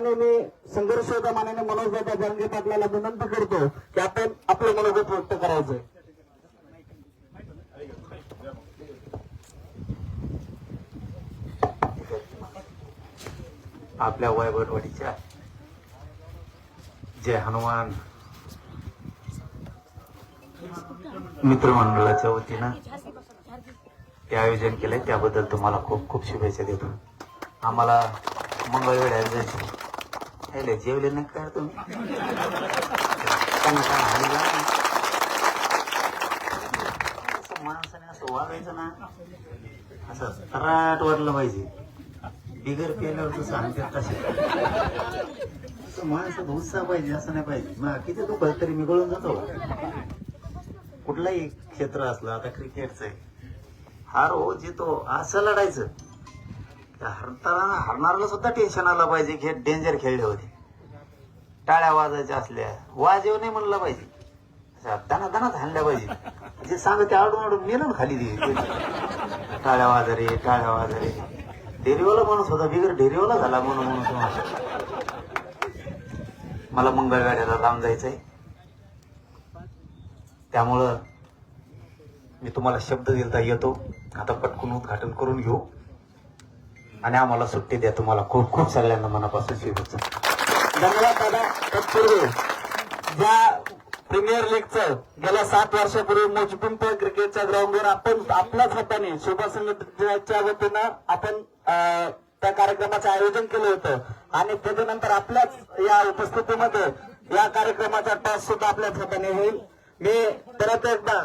ठिकाणी मी संघर्ष होता माननीय मनोज दादा जरांगे पाटलाला विनंती करतो की आपण आपलं मनोगत व्यक्त करायचं. आपल्या वैभववाडीच्या जय हनुमान मित्रमंडळाच्या वतीनं हे आयोजन केलंय त्याबद्दल तुम्हाला खूप खूप शुभेच्छा देतो. आम्हाला मंगळवेढ्याला जायचं जेवले नाही काय तुम्ही माणसाने असं वागायचं ना असं तराट वाटलं पाहिजे. बिगर केल्यावर तू सांगते तसं माणसात उत्साह पाहिजे असं नाही पाहिजे. मग किती दुखत तरी मी गळून जातो. कुठलाही क्षेत्र असलं आता क्रिकेटचं आहे हार हो जितो असं लढायचं. हरणाऱ्याला सुद्धा टेन्शन आलं पाहिजे की डेंजर खेळले होते. टाळ्या वाजायच्या असल्या वाजेव नाही म्हणलं पाहिजे. दाना दानात हाणल्या पाहिजे. जे सांग ते आडून आडून मेलं खाली दे. टाळ्या वाजारे टाळ्या वाजारे डेरीवाला माणूस होता बिगर डेरीवाला झाला म्हणून मला मंगळवेढ्याला लांब जायचंय. त्यामुळं मी तुम्हाला शब्द दिलता येतो. आता पटकून उद्घाटन करून घेऊ आणि आम्हाला सुट्टी द्या. तुम्हाला खूप खूप सगळ्यांना मनापासून शुभेच्छा. धन्यवाद दादा. तत्पूर्वी ज्या प्रीमियर लीगचं गेल्या 7 वर्षापूर्वी मोजपिंप क्रिकेटच्या ग्राउंडवर आपण आपल्याच हाताने शोभा संघटनेच्या वतीनं आपण त्या कार्यक्रमाचं आयोजन केलं होतं आणि त्याच्यानंतर आपल्याच या उपस्थितीमध्ये या कार्यक्रमाचा टॉस सुद्धा आपल्याच हाताने होईल. मी परत एकदा